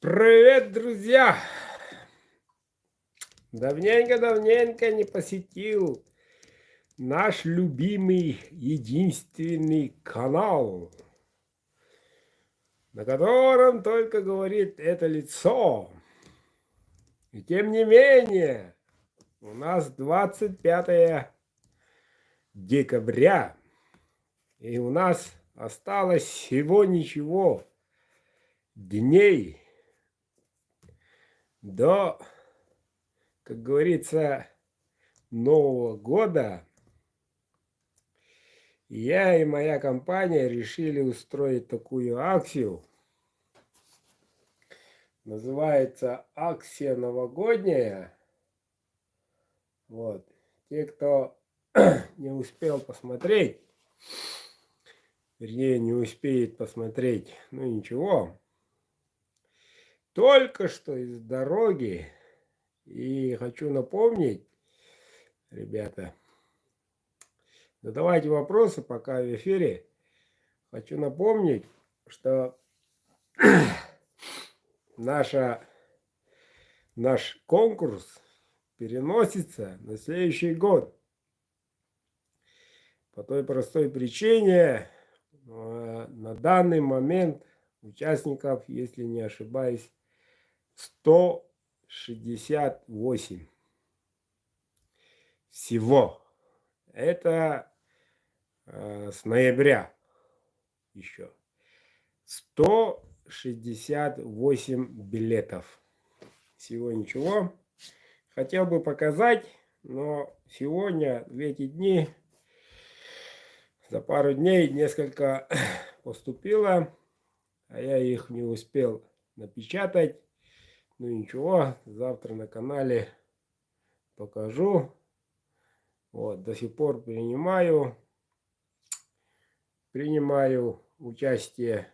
Привет, друзья! Давненько не посетил наш любимый, единственный канал, на котором только говорит это лицо. И тем не менее, у нас 25 декабря, и у нас осталось всего ничего дней до, как говорится, Нового года. Я и моя компания решили устроить такую акцию. Называется акция новогодняя. Вот. Те, кто не успел посмотреть, вернее, не успеет посмотреть, ну ничего. Только что из дороги. И хочу напомнить, ребята, задавайте вопросы, пока в эфире. Хочу напомнить, что наш конкурс переносится на следующий год. По той простой причине, на данный момент участников, если не ошибаюсь, 168 всего. Это с ноября еще. 168 билетов. Всего ничего. Хотел бы показать, но сегодня, в эти дни, за пару дней несколько поступило, а я их не успел напечатать. Ну ничего, завтра на канале покажу. Вот, до сих пор принимаю участие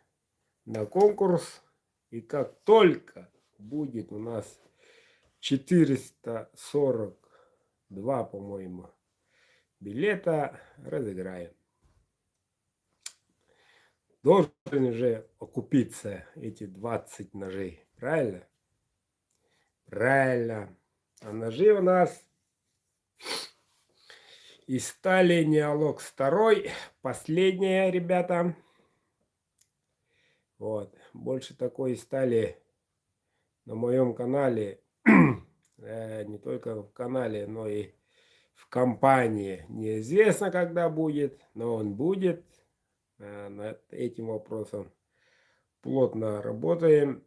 на конкурс. И как только будет у нас 442, по-моему, билета, разыграем. Должен же окупиться эти 20 ножей. Правильно? Правильно. А ножи у нас из стали Неолокс 2. Последняя, ребята. Вот. Больше такой стали на моем канале. Не только в канале, но и в компании. Неизвестно, когда будет, но он будет. Над этим вопросом плотно работаем.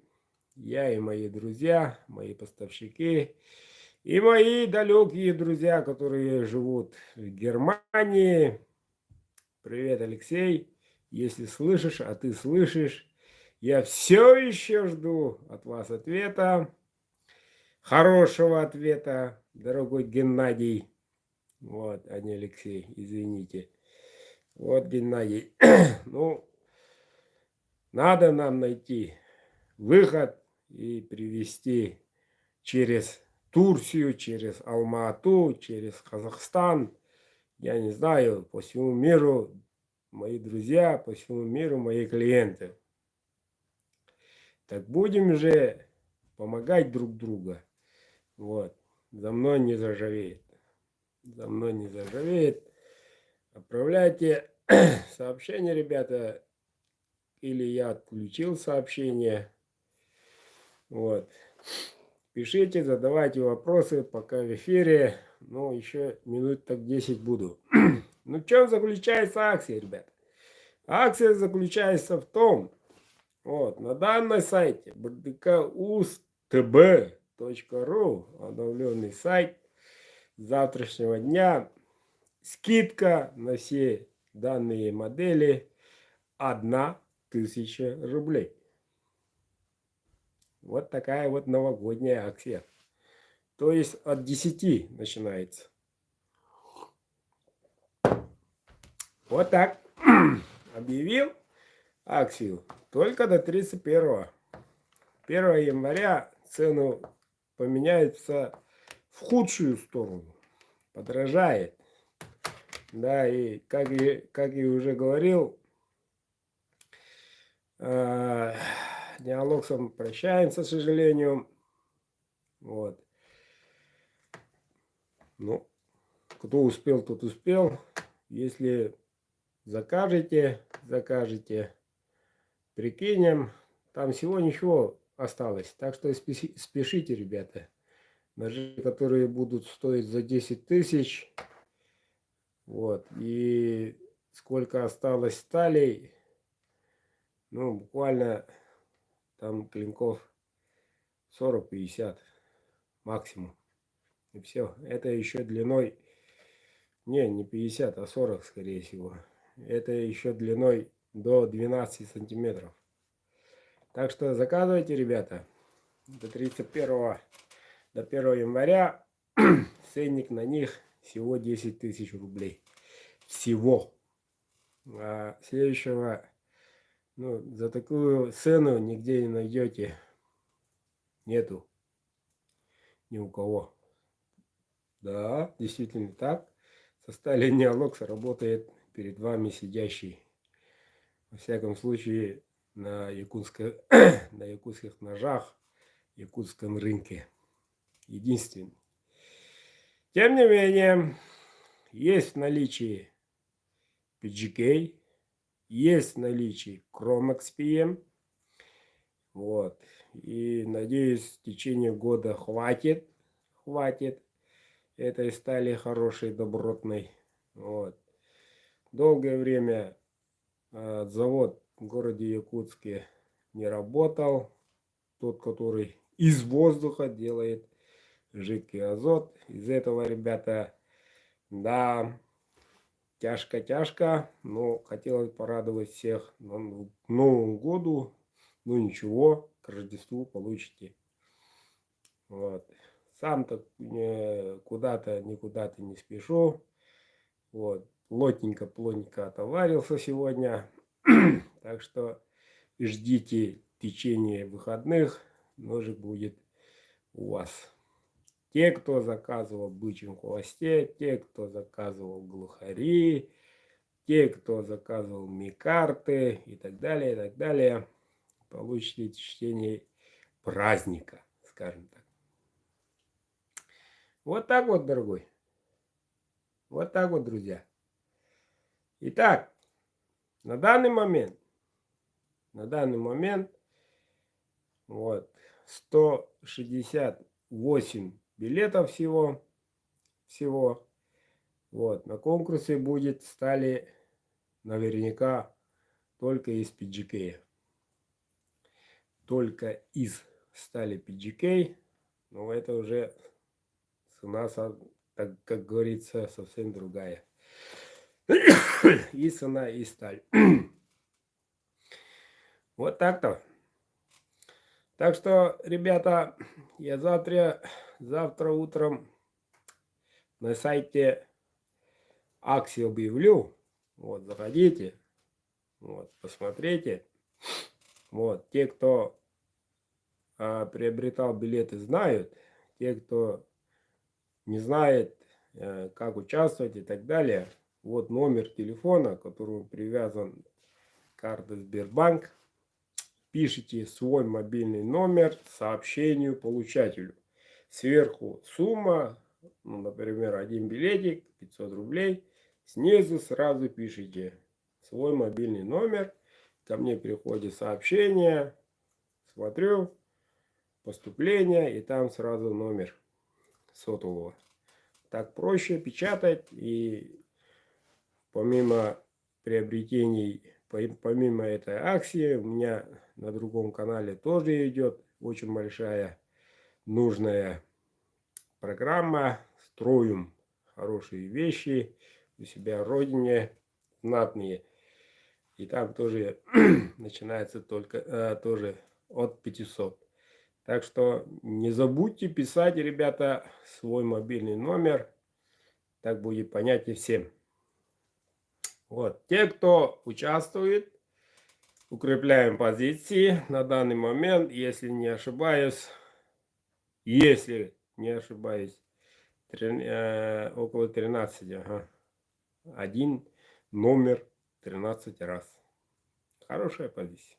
Я и мои друзья, мои поставщики и мои далекие друзья, которые живут в Германии. Привет, Алексей. Если слышишь, а ты слышишь, я все еще жду от вас ответа. Хорошего ответа, дорогой Геннадий. Вот, а не Алексей, извините. Вот, Геннадий. Ну, надо нам найти выход и привести через Турцию, через Алма-Ату, через Казахстан, я не знаю, по всему миру мои друзья, по всему миру мои клиенты. Так будем же помогать друг другу. Вот. За мной не заржавеет. За мной не заржавеет. Отправляйте сообщения, ребята. Или я отключил сообщение. Вот. Пишите, задавайте вопросы, пока в эфире. Ну, еще минут так 10 буду. Ну, в чем заключается акция, ребят? Акция заключается в том, вот, на данном сайте brdkustb.ru, обновленный сайт с завтрашнего дня, скидка на все данные модели 1000 рублей. Вот такая вот новогодняя акция. То есть от 10 начинается. Вот так. Объявил акцию только до 31. 1 января цену поменяется в худшую сторону. Подорожает. Да, и как я уже говорил, Неолоксом прощаемся, к сожалению. Вот. Ну, кто успел, тот успел. Если закажете, прикинем. Там всего ничего осталось. Так что спешите, ребята. Ножи, которые будут стоить за 10 тысяч. Вот. И сколько осталось сталей. Ну, буквально там клинков 40-50 максимум. И все. Это еще длиной. Не 50, а 40, скорее всего. Это еще длиной до 12 сантиметров. Так что заказывайте, ребята. До 31 до 1 января ценник на них всего 10 тысяч рублей. Всего. А следующего, ну, за такую цену нигде не найдете. Нету. Ни у кого. Да, действительно так. Со стали Неолокс работает перед вами сидящий. Во всяком случае, на якутских ножах, якутском рынке. Единственный. Тем не менее, есть в наличии PGK, есть в наличии Chromax PM. Вот. И надеюсь, в течение года хватит этой стали хорошей, добротной. Вот. Долгое время завод в городе Якутске не работал. Тот, который из воздуха делает жидкий азот. Из этого, ребята, да, тяжко, но хотелось порадовать всех к Новому году. Ну ничего, к Рождеству получите. Вот. Сам-то куда-то, никуда-то не спешу. Вот. Плотненько отоварился сегодня. Так что ждите в течение выходных. Ножик будет у вас. Те, кто заказывал в бычьем хвосте, те, кто заказывал глухари, те, кто заказывал ми-карты и так далее, получите в течение праздника, скажем так. Вот так вот, дорогой. Вот так вот, друзья. Итак, на данный момент, вот, 168 билетов всего. Вот, на конкурсе будет стали наверняка только из PGK. Только из стали PGK. Но это уже цена, так как говорится, совсем другая. И цена, и сталь. Вот так-то. Так что, ребята, я завтра утром на сайте акции объявлю. Вот, заходите. Вот, посмотрите. Вот, те, кто приобретал билеты, знают. Те, кто не знает, как участвовать и так далее. Вот номер телефона, к которому привязан карта Сбербанк. Пишите свой мобильный номер сообщению получателю. Сверху сумма, ну, например, один билетик, 500 рублей. Снизу сразу пишите свой мобильный номер. Ко мне приходит сообщение. Смотрю поступление, и там сразу номер сотового. Так проще печатать, и помимо приобретений, помимо этой акции, у меня на другом канале тоже идет очень большая нужная программа. Строим хорошие вещи у себя в родине, знатные. И там тоже начинается только тоже от 500. Так что не забудьте писать, ребята, свой мобильный номер. Так будет понятнее всем. Вот. Те, кто участвует, укрепляем позиции на данный момент. Если не ошибаюсь, около 13. Ага. Один номер 13 раз. Хорошая позиция.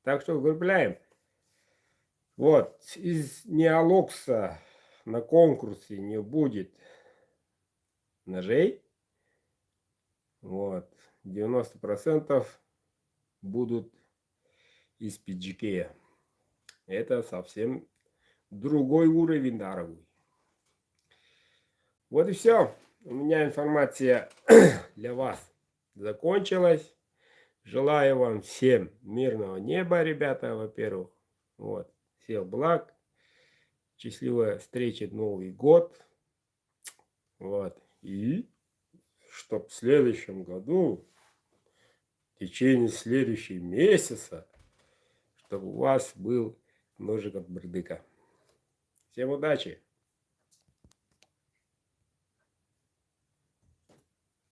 Так что укрепляем. Вот, из неолокса на конкурсе не будет ножей. Вот, 90% будут из PGK. Это совсем другой уровень, дорогой. Вот и все. У меня информация для вас закончилась. Желаю вам всем мирного неба, ребята, во-первых. Вот. Всех благ. Счастливой встречи Новый год. Вот. И чтоб в следующем году, в течение следующего месяца, чтобы у вас был ножик от Бердыка. Всем удачи!